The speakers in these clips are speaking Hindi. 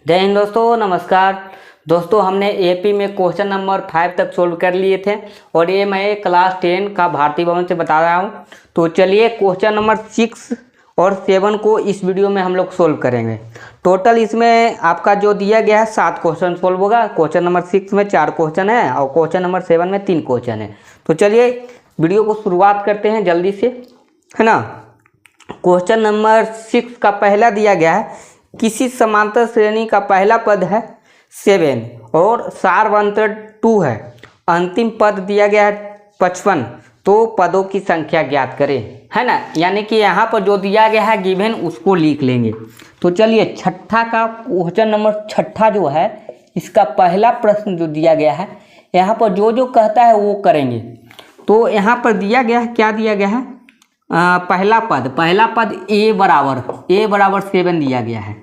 जय हिंद दोस्तों, नमस्कार। दोस्तों, हमने एपी में क्वेश्चन नंबर 5 तक सोल्व कर लिए थे और ये मैं क्लास 10 का भारती भवन से बता रहा हूँ। तो चलिए क्वेश्चन नंबर 6 और 7 को इस वीडियो में हम लोग सोल्व करेंगे। टोटल इसमें आपका जो दिया गया है 7 क्वेश्चन सोल्व होगा। क्वेश्चन नंबर 6 में 4 क्वेश्चन है और क्वेश्चन नंबर 7 में 3 क्वेश्चन है। तो चलिए वीडियो को शुरुआत करते हैं जल्दी से, है ना। क्वेश्चन नंबर 6 का पहला दिया गया है, किसी समांतर श्रेणी का पहला पद है 7 और सारवंतर 2 है। अंतिम पद दिया गया है 55, तो पदों की संख्या ज्ञात करें, है ना। यानी कि यहाँ पर जो दिया गया है गिवन उसको लिख लेंगे। तो चलिए छठा का क्वेश्चन नंबर 6 जो है, इसका पहला प्रश्न जो दिया गया है, यहाँ पर जो जो कहता है वो करेंगे। तो यहाँ पर दिया गया है, क्या दिया गया है, पहला पद ए बराबर 7 दिया गया है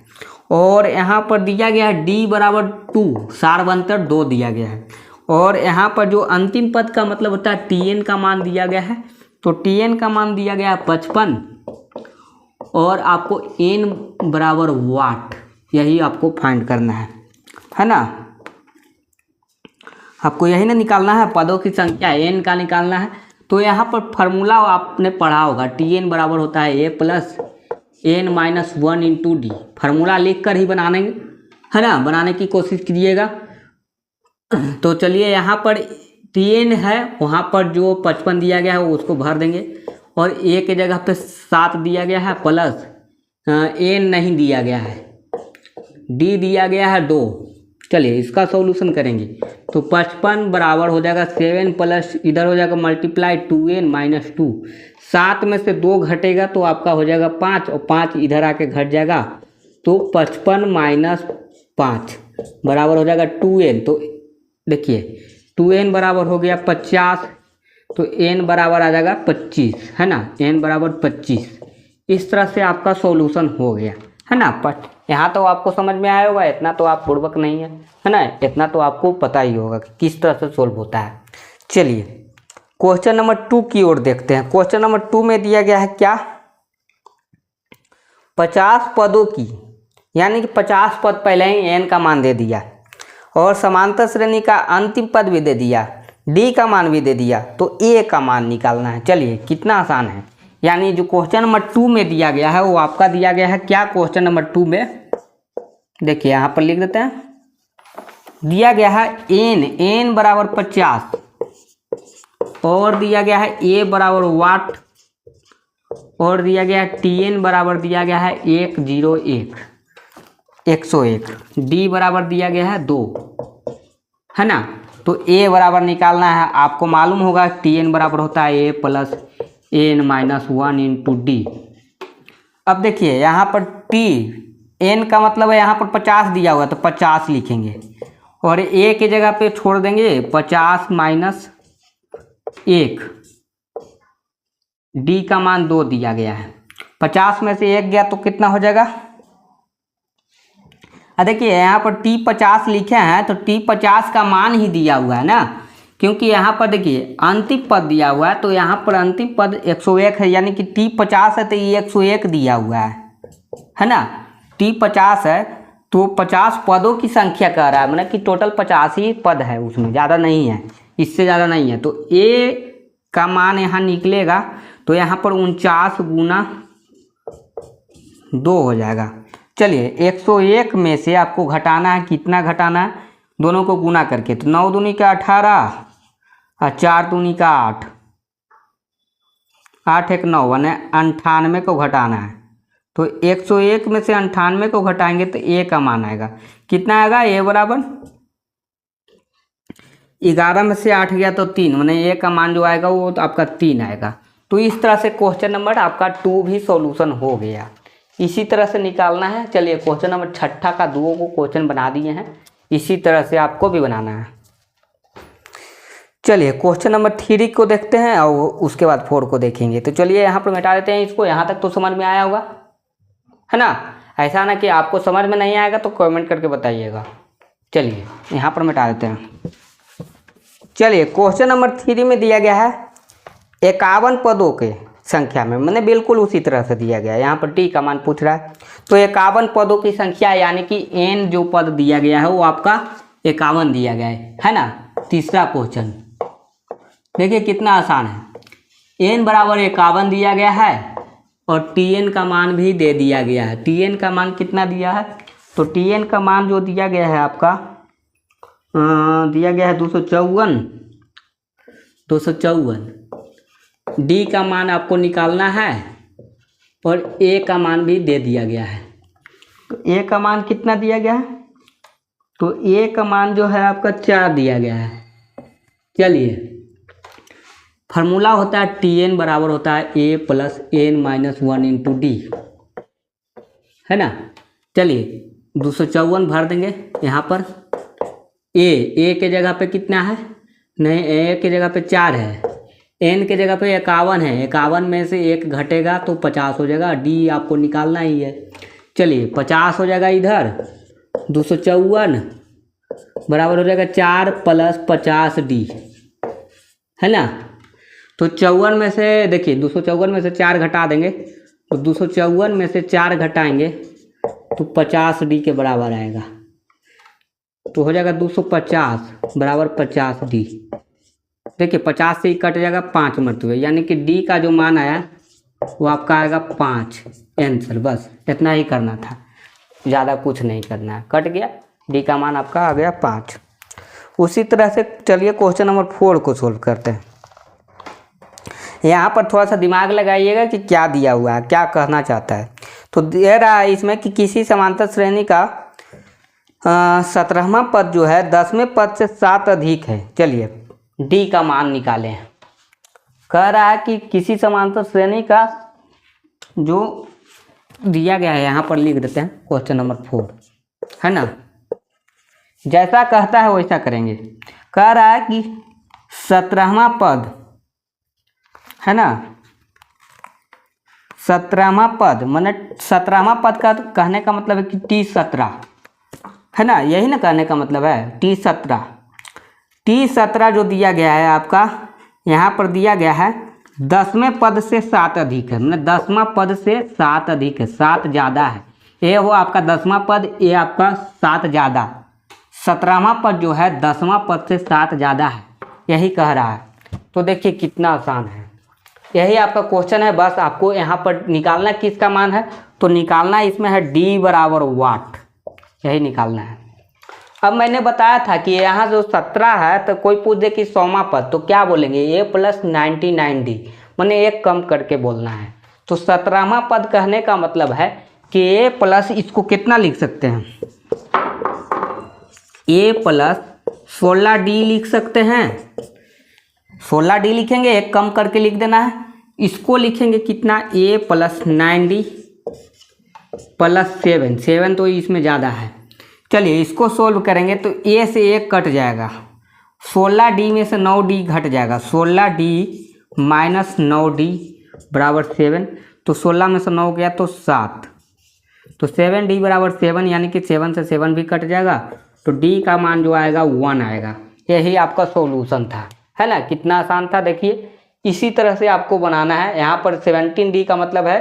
और यहाँ पर दिया गया है डी बराबर 2, सारवंतर 2 दिया गया है। और यहाँ पर जो अंतिम पद का मतलब होता है टीएन का मान दिया गया है। तो टीएन का मान दिया गया है 55 और आपको एन बराबर वाट, यही आपको फाइंड करना है ना। आपको यही ना निकालना है, पदों की संख्या एन का निकालना है। तो यहाँ पर फार्मूला आपने पढ़ा होगा, टी एन बराबर होता है a plus n minus 1 into d. Formula लिख कर ही बनाने, है ना, बनाने की कोशिश कीजिएगा। तो चलिए यहाँ पर टी एन है, वहाँ पर जो 55 दिया गया है वो उसको भर देंगे और ए के जगह पे 7 दिया गया है प्लस एन नहीं दिया गया है, डी दिया गया है 2। चलिए इसका सॉल्यूशन करेंगे। तो 55 बराबर हो जाएगा 7 प्लस इधर हो जाएगा मल्टीप्लाई 2n माइनस 2। 7 में से 2 घटेगा तो आपका हो जाएगा 5 और 5 इधर आके घट जाएगा। तो 55 माइनस 5 बराबर हो जाएगा 2n। तो देखिए 2n बराबर हो गया 50, तो n बराबर आ जाएगा 25, है ना, n बराबर 25। इस तरह से आपका सॉल्यूशन हो गया, है ना। बट यहाँ तो आपको समझ में आया होगा, इतना तो आप बुड़बक नहीं है ना, इतना तो आपको पता ही होगा कि किस तरह से सोल्व होता है। चलिए क्वेश्चन नंबर 2 की ओर देखते हैं। क्वेश्चन नंबर 2 में दिया गया है क्या, 50 पदों की, यानी कि 50 पद पहले ही एन का मान दे दिया और समांतर श्रेणी का अंतिम पद भी दे दिया, डी का मान भी दे दिया, तो ए का मान निकालना है। चलिए कितना आसान है। यानी जो क्वेश्चन नंबर 2 में दिया गया है वो आपका दिया गया है क्या, क्वेश्चन नंबर 2 में देखिए यहाँ पर लिख देते हैं, दिया गया है एन बराबर 50 और दिया गया है ए बराबर वाट और दिया गया है टीएन बराबर दिया गया है 101, डी बराबर दिया गया है 2, है ना। तो ए बराबर निकालना है। आपको मालूम होगा टीएन बराबर होता है a plus n minus 1 into d. अब देखिए यहाँ पर टी एन का मतलब है यहाँ पर 50 दिया हुआ है तो 50 लिखेंगे और ए के जगह पे छोड़ देंगे 50 माइनस 1, डी का मान 2 दिया गया है। 50 में से 1 गया तो कितना हो जाएगा। देखिए यहाँ पर टी 50 लिखे हैं तो टी 50 का मान ही दिया हुआ है ना, क्योंकि यहाँ पर देखिए अंतिम पद दिया हुआ है तो यहाँ पर अंतिम पद 101 है, यानी कि टी 50 है तो ये 101 दिया हुआ है ना। टी 50 है तो 50 पदों की संख्या कह रहा है, मतलब कि टोटल 50 ही पद है, उसमें ज़्यादा नहीं है, इससे ज़्यादा नहीं है। तो ए का मान यहाँ निकलेगा तो यहाँ पर 49 गुना 2 हो जाएगा। चलिए 101 में से आपको घटाना है, कितना घटाना है, दोनों को गुना करके। तो 9 दूनी का 18 और 4 दूनी का 8, 8 एक 9 यानी 98 को घटाना है। तो 101 में से 98 को घटाएंगे तो ए का मान आएगा, कितना आएगा, ए बराबर 11 में से 8 गया तो 3, माने ए का मान जो आएगा वो तो आपका 3 आएगा। तो इस तरह से क्वेश्चन नंबर आपका 2 भी सॉल्यूशन हो गया। इसी तरह से निकालना है। चलिए क्वेश्चन नंबर 6 का 2 को क्वेश्चन बना दिए हैं, इसी तरह से आपको भी बनाना है। चलिए क्वेश्चन नंबर 3 को देखते हैं और उसके बाद 4 को देखेंगे। तो चलिए यहाँ पर मिटा देते हैं इसको। यहाँ तक तो समझ में आया होगा, है ना। ऐसा ना कि आपको समझ में नहीं आएगा तो कमेंट करके बताइएगा। चलिए यहाँ पर मिटा देते हैं। चलिए क्वेश्चन नंबर 3 में दिया गया है 51 पदों के संख्या में, मैंने बिल्कुल उसी तरह से दिया गया है। यहाँ पर टी का मान पूछ रहा है तो 51 पदों की संख्या यानी कि n जो पद दिया गया है वो आपका 51 दिया गया है ना। तीसरा क्वेश्चन देखिए कितना आसान है। n बराबर 51 दिया गया है और tn का मान भी दे दिया गया है। tn का मान कितना दिया है, तो tn का मान जो दिया गया है आपका दिया गया है 254। डी का मान आपको निकालना है और ए का मान भी दे दिया गया है। तो ए का मान कितना दिया गया है, तो ए का मान जो है आपका 4 दिया गया है। चलिए फार्मूला होता है tn बराबर होता है a plus n minus 1 into D, है ना। चलिए 254 भर देंगे यहाँ पर। ए के जगह पे कितना है, नहीं ए के जगह पे 4 है, एन के जगह पे 51 है, 51 में से 1 घटेगा तो 50 हो जाएगा। डी आपको निकालना ही है। चलिए 50 हो जाएगा इधर, 254 बराबर हो जाएगा 4 प्लस 50 डी, है ना। तो 54 में से देखिए 254 में से 4 घटा देंगे, तो 254 में से 4 घटाएंगे तो 50 डी के बराबर आएगा। तो हो जाएगा 250 बराबर 50 डी। देखिए 50 से ही कट जाएगा 5 मरतबे, यानी कि डी का जो मान आया वो आपका आएगा 5 आंसर। बस इतना ही करना था, ज़्यादा कुछ नहीं करना है। कट गया, डी का मान आपका आ गया 5। उसी तरह से चलिए क्वेश्चन नंबर 4 को सोल्व करते हैं। यहाँ पर थोड़ा सा दिमाग लगाइएगा कि क्या दिया हुआ है, क्या कहना चाहता है। तो दे रहा है इसमें कि किसी समांतर श्रेणी का 17वां पद जो है 10वें पद से 7 अधिक है। चलिए डी का मान निकालें। कह रहा है कि किसी समांतर श्रेणी का जो दिया गया है, यहाँ पर लिख देते हैं क्वेश्चन नंबर 4, है ना। जैसा कहता है वैसा करेंगे। कह रहा है कि 17वां पद, है ना, 17वां पद माने 17वां पद का कहने का मतलब है कि T17, है ना, यही ना कहने का मतलब है। T17 जो दिया गया है आपका यहाँ पर दिया गया है 10वें पद से 7 अधिक है, मतलब 10वां पद से 7 अधिक है, 7 ज़्यादा है। ये वो आपका 10वां पद, ये आपका 7 ज़्यादा। 17वां पद जो है 10वां पद से 7 ज़्यादा है, यही कह रहा है। तो देखिए कितना आसान है, यही आपका क्वेश्चन है। बस आपको यहाँ पर निकालना किसका मान है, तो निकालना इसमें है डी बराबर वाट, यही निकालना है। अब मैंने बताया था कि यहाँ जो 17 है, तो कोई पूछ दे कि 100वां पद, तो क्या बोलेंगे a प्लस 99 डी, मैंने एक कम करके बोलना है। तो 17वां पद कहने का मतलब है कि a प्लस, इसको कितना लिख सकते हैं, a प्लस 16 डी लिख सकते हैं। 16 डी लिखेंगे, एक कम करके लिख देना है। इसको लिखेंगे कितना, a प्लस 9 डी प्लस 7 तो इसमें ज़्यादा है। चलिए इसको सोल्व करेंगे तो a से 1 कट जाएगा, 16 डी में से 9 डी घट जाएगा, 16 डी माइनस 9 डी बराबर 7। तो 16 में से 9 गया तो 7, तो 7 डी बराबर 7, यानी कि 7 से 7 भी कट जाएगा, तो डी का मान जो आएगा 1 आएगा। यही आपका सॉल्यूशन था, है ना। कितना आसान था देखिए। इसी तरह से आपको बनाना है। यहाँ पर 17 डी का मतलब है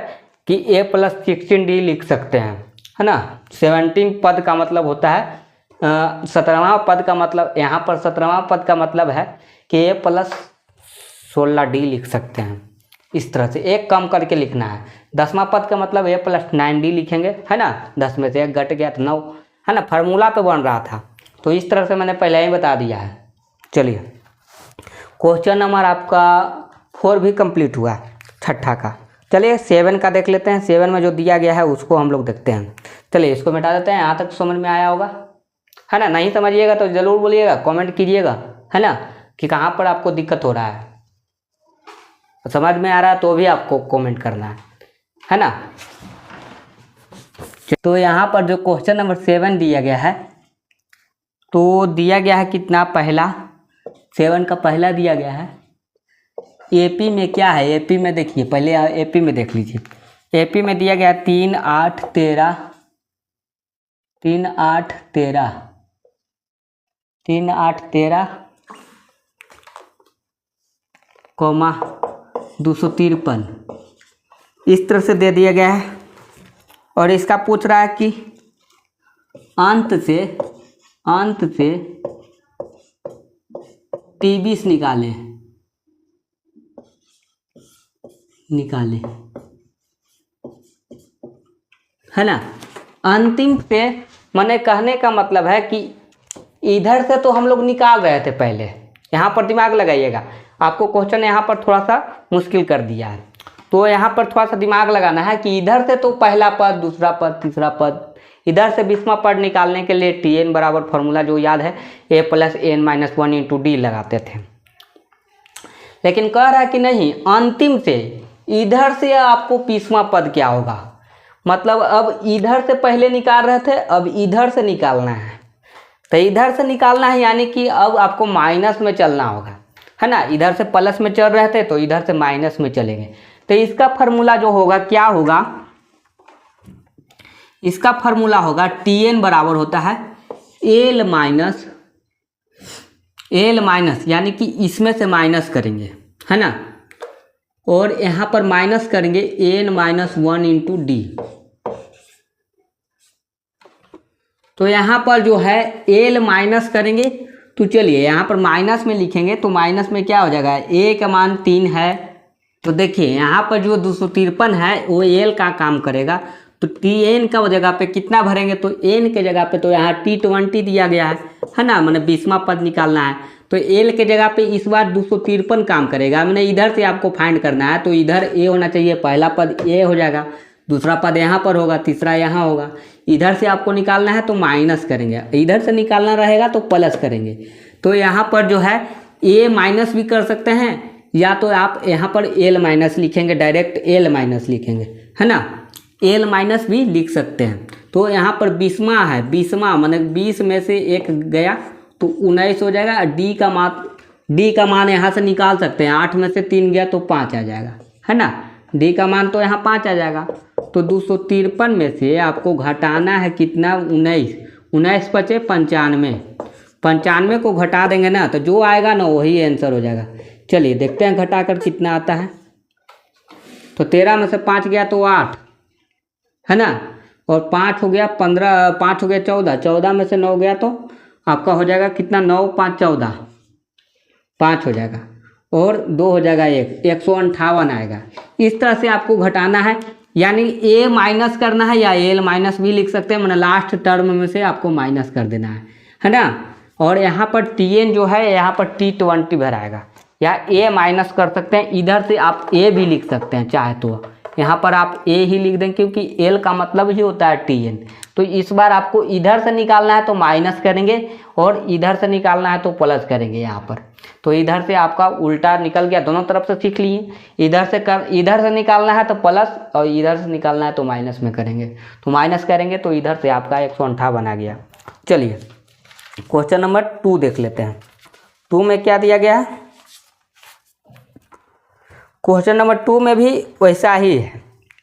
कि a प्लस 16 डी लिख सकते हैं, है ना। 17 पद का मतलब होता है 17वां पद का मतलब, यहाँ पर 17वां पद का मतलब है कि a प्लस 16 डी लिख सकते हैं। इस तरह से एक कम करके लिखना है। 10वां पद का मतलब a प्लस 9 डी लिखेंगे, है ना। 10 में से 1 घट गया तो 9, है ना। फार्मूला पे बन रहा था, तो इस तरह से मैंने पहले ही बता दिया है। चलिए क्वेश्चन नंबर आपका 4 भी कंप्लीट हुआ, छठा का। चलिए 7 का देख लेते हैं। 7 में जो दिया गया है उसको हम लोग देखते हैं। चलिए इसको मिटा देते हैं। यहाँ तक समझ में आया होगा, है ना। नहीं समझिएगा तो ज़रूर बोलिएगा, कमेंट कीजिएगा, है ना, कि कहाँ पर आपको दिक्कत हो रहा है। समझ में आ रहा है तो भी आपको कमेंट करना है ना। तो यहाँ पर जो क्वेश्चन नंबर 7 दिया गया है, तो दिया गया है कितना, पहला 7 का पहला दिया गया है। एपी में क्या है, एपी में देखिए, पहले एपी में देख लीजिए। एपी में दिया गया 3 8 13 3 8 13 3 8 13 कॉमा 253 इस तरह से दे दिया गया है। और इसका पूछ रहा है कि अंत से T20 निकालें है ना। अंतिम से मैंने कहने का मतलब है कि इधर से तो हम लोग निकाल रहे थे पहले, यहाँ पर दिमाग लगाइएगा, आपको क्वेश्चन यहाँ पर थोड़ा सा मुश्किल कर दिया है, तो यहाँ पर थोड़ा सा दिमाग लगाना है कि इधर से तो पहला पद, दूसरा पद, तीसरा पद, इधर से 20वां पद निकालने के लिए Tn बराबर फॉर्मूला जो याद है a + n-1 × d लगाते थे। लेकिन कह रहा है कि नहीं, अंतिम से इधर से आपको 20वां पद क्या होगा, मतलब अब इधर से पहले निकाल रहे थे, अब इधर से निकालना है, तो इधर से निकालना है, यानी कि अब आपको माइनस में चलना होगा, है ना। इधर से प्लस में चल रहे थे तो इधर से माइनस में चलेंगे। तो इसका फार्मूला जो होगा क्या होगा, इसका फार्मूला होगा Tn बराबर होता है L माइनस, यानी कि इसमें से माइनस करेंगे, है ना, और यहाँ पर माइनस करेंगे n-1 × d। तो यहाँ पर जो है L माइनस करेंगे, तो चलिए यहाँ पर माइनस में लिखेंगे, तो माइनस में क्या हो जाएगा, a का मान 3 है, तो देखिए यहाँ पर जो 253 है वो L का काम करेगा, तो Tn का जगह पे कितना भरेंगे, तो n के जगह पे तो यहाँ T20 दिया गया है ना, मैंने 20वां पद निकालना है, तो L के जगह पे इस बार 253 काम करेगा। मैंने इधर से आपको फाइंड करना है, तो इधर a होना चाहिए, पहला पद a हो जाएगा, दूसरा पद यहाँ पर होगा, तीसरा यहाँ होगा। इधर से आपको निकालना है तो माइनस करेंगे, इधर से निकालना रहेगा तो प्लस करेंगे। तो यहाँ पर जो है a माइनस भी कर सकते हैं, या तो आप यहाँ पर L माइनस लिखेंगे, डायरेक्ट L माइनस लिखेंगे, है ना, L माइनस भी लिख सकते हैं। तो यहाँ पर 20वां है, 20वां माने 20 में से 1 गया तो 19 हो जाएगा। D का मान यहाँ से निकाल सकते हैं, 8 में से 3 गया तो 5 आ जाएगा, है ना, D का मान तो यहाँ 5 आ जाएगा। तो 253 में से आपको घटाना है कितना, 19 बचे 95, 95 को घटा देंगे ना, तो जो आएगा ना वही आंसर हो जाएगा। चलिए देखते हैं घटा कर कितना आता है। तो 13 में से 5 गया तो 8, है ना, और 5 हो गया 15, 5 हो गया 14, 14 में से 9 गया तो आपका हो जाएगा कितना, 9 5 14, 5 हो जाएगा, और 2 हो जाएगा 1, 158 आएगा। इस तरह से आपको घटाना है, यानी a माइनस करना है, या L माइनस भी लिख सकते हैं, मतलब लास्ट टर्म में से आपको माइनस कर देना है ना। और यहाँ पर Tn जो है यहाँ पर T20 भराएगा, या a माइनस कर सकते हैं, इधर से आप a भी लिख सकते हैं चाहे तो, यहाँ पर आप a ही लिख दें, क्योंकि L का मतलब ही होता है Tn। तो इस बार आपको इधर से निकालना है तो माइनस करेंगे, और इधर से निकालना है तो प्लस करेंगे यहाँ पर। तो इधर से आपका उल्टा निकल गया, दोनों तरफ से सीख लिए। इधर से निकालना है तो प्लस, और इधर से निकालना है तो माइनस में करेंगे, तो माइनस करेंगे तो इधर से आपका 158 आ गया। चलिए क्वेश्चन नंबर 2 देख लेते हैं। 2 में क्या दिया गया है, क्वेश्चन नंबर 2 में भी वैसा ही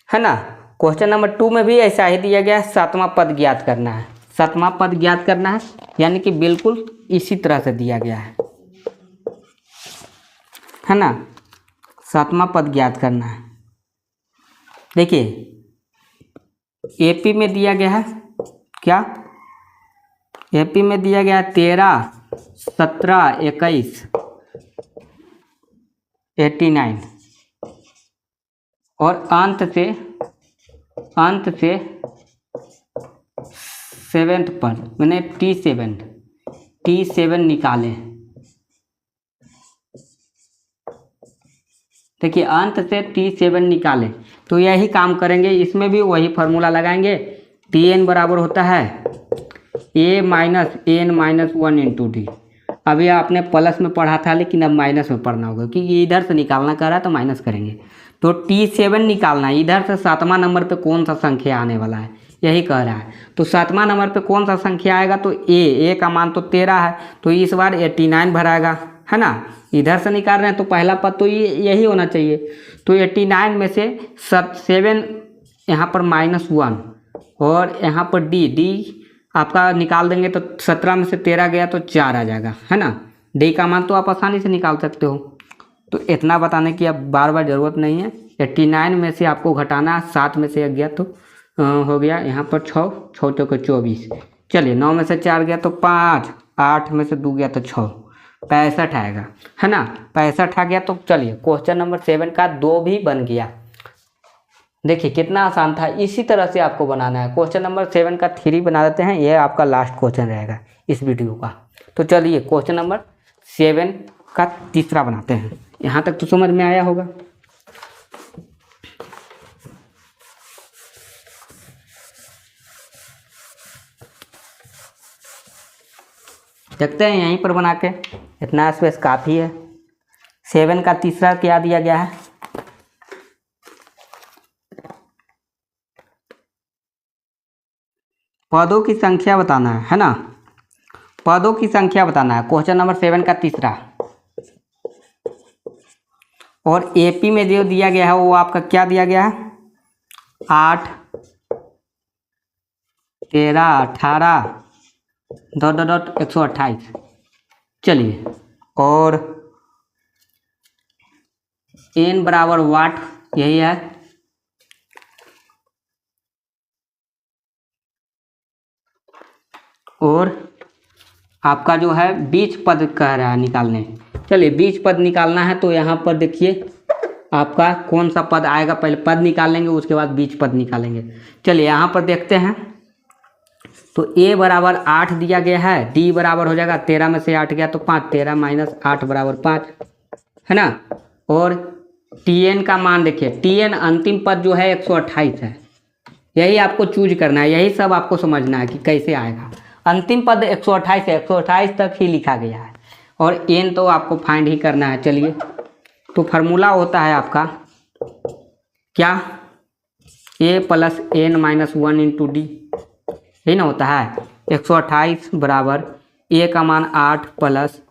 है ना, क्वेश्चन नंबर 2 में भी ऐसा ही दिया गया है, 7वां पद ज्ञात करना है, 7वां पद ज्ञात करना है, यानी कि बिल्कुल इसी तरह से दिया गया है ना, 7वां पद ज्ञात करना है। देखिए एपी में दिया गया है क्या, एपी में दिया गया है 13, 17, 21, 89, और अंत से 7th पद मैंने T7 निकाले। देखिए अंत से T7 निकाले, तो यही काम करेंगे, इसमें भी वही फार्मूला लगाएंगे। Tn बराबर होता है a माइनस n-1 × d। अभी आपने प्लस में पढ़ा था, लेकिन अब माइनस में पढ़ना होगा, क्योंकि इधर से निकालना कर रहा है तो माइनस करेंगे। तो T7 निकालना है, इधर से 7वां नंबर पे कौन सा संख्या आने वाला है यही कह रहा है। तो 7वां नंबर पे कौन सा संख्या आएगा, तो a का मान तो 13 है, तो इस बार 89 भराएगा, है ना। इधर से निकाल रहे हैं तो पहला पद तो यही होना चाहिए। तो 89 में से 7 यहाँ पर -1, और यहाँ पर d आपका निकाल देंगे तो 17 में से 13 गया तो 4 आ जाएगा, है ना। d का मान तो आप आसानी से निकाल सकते हो, तो इतना बताने की अब बार बार ज़रूरत नहीं है। 89 में से आपको घटाना, 7 में से 1 गया तो हो गया यहाँ पर 6, 6 चौके 24। चलिए 9 में से 4 गया तो 5, 8 में से 2 गया तो 6, 65 आएगा, है ना। 65 आ गया। तो चलिए क्वेश्चन नंबर 7 का 2 भी बन गया। देखिए कितना आसान था। इसी तरह से आपको बनाना है। क्वेश्चन नंबर 7 का 3 बना देते हैं, यह आपका लास्ट क्वेश्चन रहेगा इस वीडियो का। तो चलिए क्वेश्चन नंबर 7 का तीसरा बनाते हैं। यहाँ तक तो समझ में आया होगा। देखते हैं यहीं पर बना के, इतना स्पेस काफ़ी है। 7 का तीसरा क्या दिया गया है, पदों की संख्या बताना है ना। पदों की संख्या बताना है क्वेश्चन नंबर 7 का तीसरा। और एपी में जो दिया गया है वो आपका क्या दिया गया है, 8, 13, 18 128। चलिए, और n बराबर वाट, यही है। और आपका जो है बीज पद कह रहा है निकालने। चलिए बीज पद निकालना है तो यहाँ पर देखिए आपका कौन सा पद आएगा, पहले पद निकाल लेंगे उसके बाद बीज पद निकालेंगे। चलिए यहाँ पर देखते हैं। तो a बराबर 8 दिया गया है, d बराबर हो जाएगा 13 में से 8 गया तो 5, 13 माइनस 8 बराबर 5, है ना। और tn का मान देखिए, tn अंतिम पद जो है 128 है। यही आपको चूज करना है, यही सब आपको समझना है कि कैसे आएगा। अंतिम पद 128 है, 128 तक ही लिखा गया है। और n तो आपको फाइंड ही करना है। चलिए, तो फार्मूला होता है आपका क्या, a plus n minus 1 into D, यही ना होता है। 128 बराबर a का मान 8 प्लस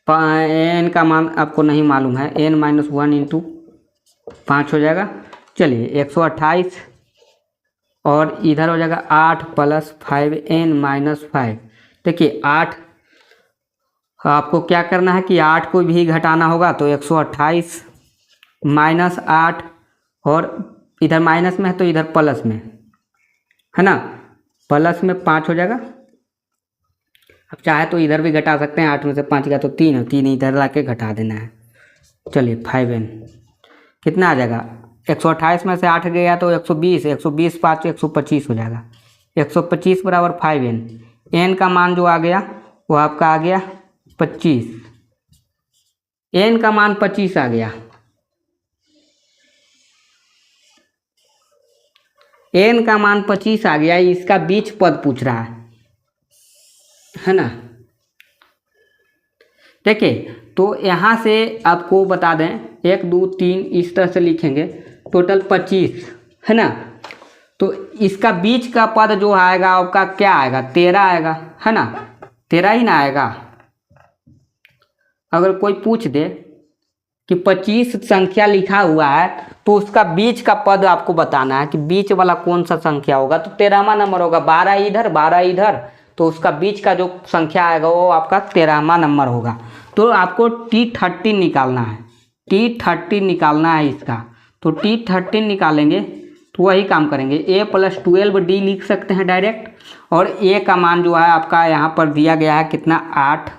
n का मान आपको नहीं मालूम है, n माइनस 1 इंटू 5 हो जाएगा। चलिए 128 और इधर हो जाएगा 8 प्लस 5n माइनस 5। देखिए 8 आपको क्या करना है कि 8 को भी घटाना होगा, तो 128 माइनस 8, और इधर माइनस में है तो इधर प्लस में, है ना। प्लस में 5 हो जाएगा। अब चाहे तो इधर भी घटा सकते हैं, 8 में से 5 गया तो 3 है, 3 इधर ला के घटा देना है। चलिए 5n कितना आ जाएगा, 128 में से 8 गया तो 120, 120 5 125 हो जाएगा। 125 बराबर 5n, n का मान जो आ गया वो आपका आ गया 25, n का मान 25 आ गया। n का मान 25 आ गया। इसका बीच पद पूछ रहा है ना। देखिए तो यहाँ से आपको बता दें 1 2 3 इस तरह से लिखेंगे, टोटल 25, है ना। तो इसका बीच का पद जो आएगा आपका क्या आएगा, 13 आएगा, है ना। 13 ही ना आएगा। अगर कोई पूछ दे कि 25 संख्या लिखा हुआ है तो उसका बीच का पद आपको बताना है कि बीच वाला कौन सा संख्या होगा। तो 13वां नंबर होगा, 12 इधर 12 इधर, तो उसका बीच का जो संख्या आएगा वो आपका 13वां नंबर होगा। तो आपको T13 निकालना है, T13 निकालना है इसका। तो T13 निकालेंगे तो वही काम करेंगे, a प्लस 12d लिख सकते हैं डायरेक्ट। और a का मान जो है आपका यहाँ पर दिया गया है कितना, 8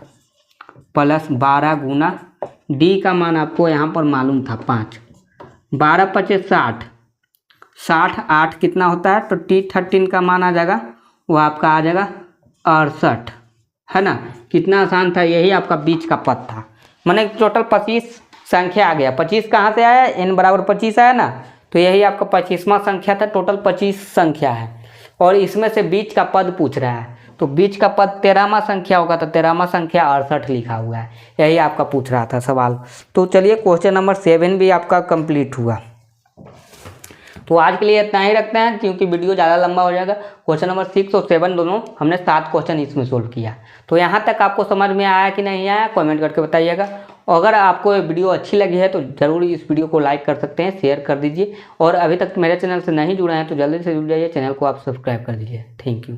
प्लस 12 गुना d का मान आपको यहाँ पर मालूम था 5, 12 × 5 = 60, 60 8 कितना होता है, तो T13 का मान आ जाएगा वो आपका आ जाएगा 68, है ना। कितना आसान था, यही आपका बीच का पद था। मैंने टोटल 25 संख्या आ गया। 25 कहाँ से आया, n बराबर 25 आया ना, तो यही आपका 25वां संख्या था। टोटल 25 संख्या है और इसमें से बीच का पद पूछ रहा है। तो बीच का पद 13वां संख्या होगा, तो 13वां संख्या 68 लिखा हुआ है। यही आपका पूछ रहा था सवाल। तो चलिए क्वेश्चन नंबर 7 भी आपका कंप्लीट हुआ। तो आज के लिए इतना ही रखते हैं क्योंकि वीडियो ज़्यादा लंबा हो जाएगा। क्वेश्चन नंबर 6 और 7 दोनों हमने 7 क्वेश्चन इसमें सोल्व किया। तो यहाँ तक आपको समझ में आया कि नहीं आया, कमेंट करके बताइएगा। अगर आपको ये वीडियो अच्छी लगी है तो ज़रूर इस वीडियो को लाइक कर सकते हैं, शेयर कर दीजिए। और अभी तक मेरे चैनल से नहीं जुड़े हैं तो जल्दी से जुड़ जाइए, चैनल को आप सब्सक्राइब कर दीजिए। Thank you.